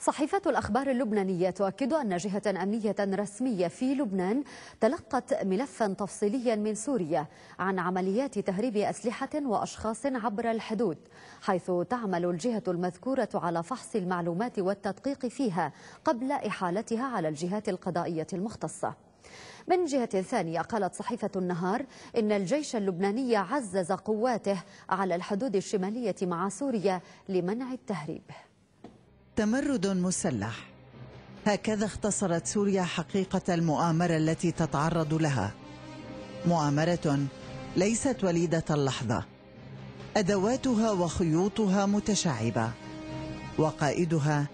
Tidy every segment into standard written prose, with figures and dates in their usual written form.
صحيفة الأخبار اللبنانية تؤكد أن جهة أمنية رسمية في لبنان تلقت ملفا تفصيليا من سوريا عن عمليات تهريب أسلحة وأشخاص عبر الحدود، حيث تعمل الجهة المذكورة على فحص المعلومات والتدقيق فيها قبل إحالتها على الجهات القضائية المختصة. من جهة ثانية، قالت صحيفة النهار إن الجيش اللبناني عزز قواته على الحدود الشمالية مع سوريا لمنع التهريب. تمرد مسلح، هكذا اختصرت سوريا حقيقة المؤامرة التي تتعرض لها. مؤامرة ليست وليدة اللحظة، أدواتها وخيوطها متشعبة، وقائدها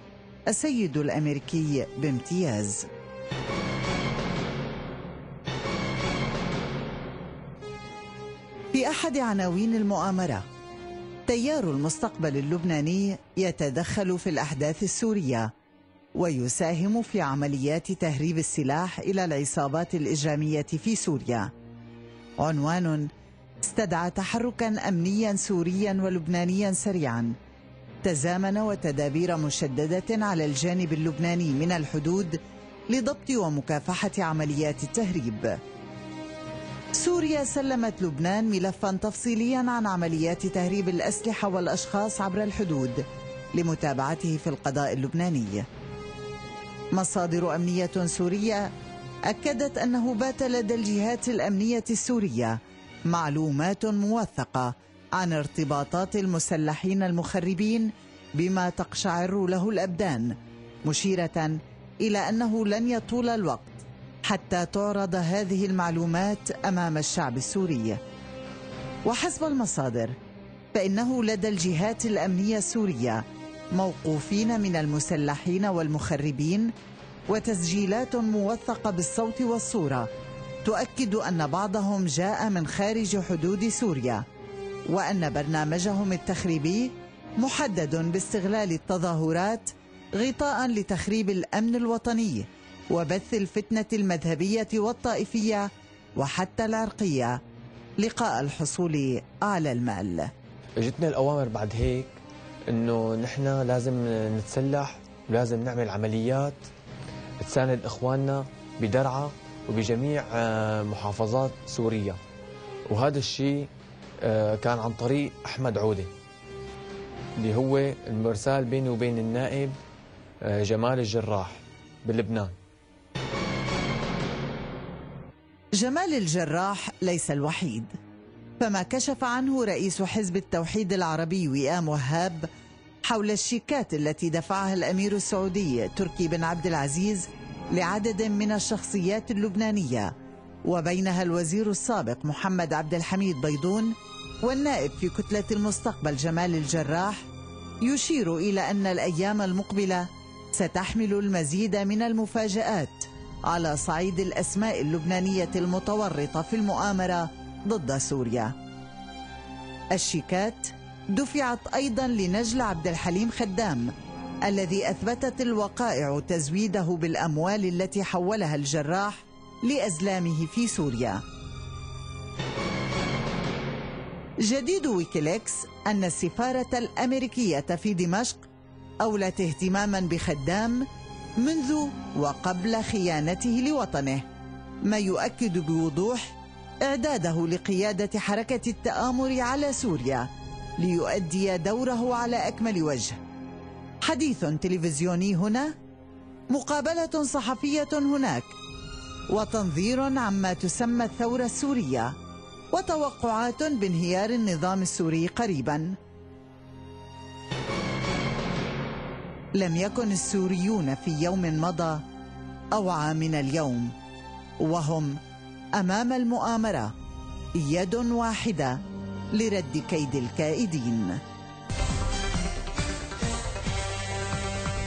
السيد الأمريكي بامتياز. في أحد عناوين المؤامرة: تيار المستقبل اللبناني يتدخل في الأحداث السورية ويساهم في عمليات تهريب السلاح إلى العصابات الإجرامية في سوريا. عنوان استدعى تحركا أمنيا سوريا ولبنانيا سريعا تزامن وتدابير مشددة على الجانب اللبناني من الحدود لضبط ومكافحة عمليات التهريب. سوريا سلمت لبنان ملفا تفصيليا عن عمليات تهريب الأسلحة والأشخاص عبر الحدود لمتابعته في القضاء اللبناني. مصادر أمنية سورية أكدت أنه بات لدى الجهات الأمنية السورية معلومات موثقة عن ارتباطات المسلحين المخربين بما تقشعر له الأبدان، مشيرة إلى أنه لن يطول الوقت حتى تعرض هذه المعلومات أمام الشعب السوري. وحسب المصادر فإنه لدى الجهات الأمنية السورية موقوفين من المسلحين والمخربين وتسجيلات موثقة بالصوت والصورة تؤكد أن بعضهم جاء من خارج حدود سوريا، وأن برنامجهم التخريبي محدد باستغلال التظاهرات غطاء لتخريب الأمن الوطني وبث الفتنة المذهبية والطائفية وحتى العرقية لقاء الحصول على المال. اجتنا الأوامر بعد هيك إنه نحن لازم نتسلح ولازم نعمل عمليات تساند إخواننا بدرعا وبجميع محافظات سوريا، وهذا الشيء كان عن طريق أحمد عودة اللي هو المرسال بيني وبين النائب جمال الجراح بلبنان. جمال الجراح ليس الوحيد، فما كشف عنه رئيس حزب التوحيد العربي وئام وهاب حول الشيكات التي دفعها الأمير السعودي تركي بن عبد العزيز لعدد من الشخصيات اللبنانية، وبينها الوزير السابق محمد عبد الحميد بيضون والنائب في كتلة المستقبل جمال الجراح، يشير إلى أن الأيام المقبلة ستحمل المزيد من المفاجآت على صعيد الأسماء اللبنانية المتورطة في المؤامرة ضد سوريا. الشيكات دفعت أيضا لنجل عبد الحليم خدام الذي أثبتت الوقائع تزويده بالأموال التي حولها الجراح لأزلامه في سوريا. جديد ويكيليكس أن السفارة الأمريكية في دمشق أولت اهتماما بخدام منذ وقبل خيانته لوطنه، ما يؤكد بوضوح إعداده لقيادة حركة التآمر على سوريا ليؤدي دوره على أكمل وجه. حديث تلفزيوني هنا، مقابلة صحفية هناك، وتنظير عما تسمى الثورة السورية، وتوقعات بانهيار النظام السوري قريبا. لم يكن السوريون في يوم مضى أوعى من اليوم، وهم أمام المؤامرة يد واحدة لرد كيد الكائدين.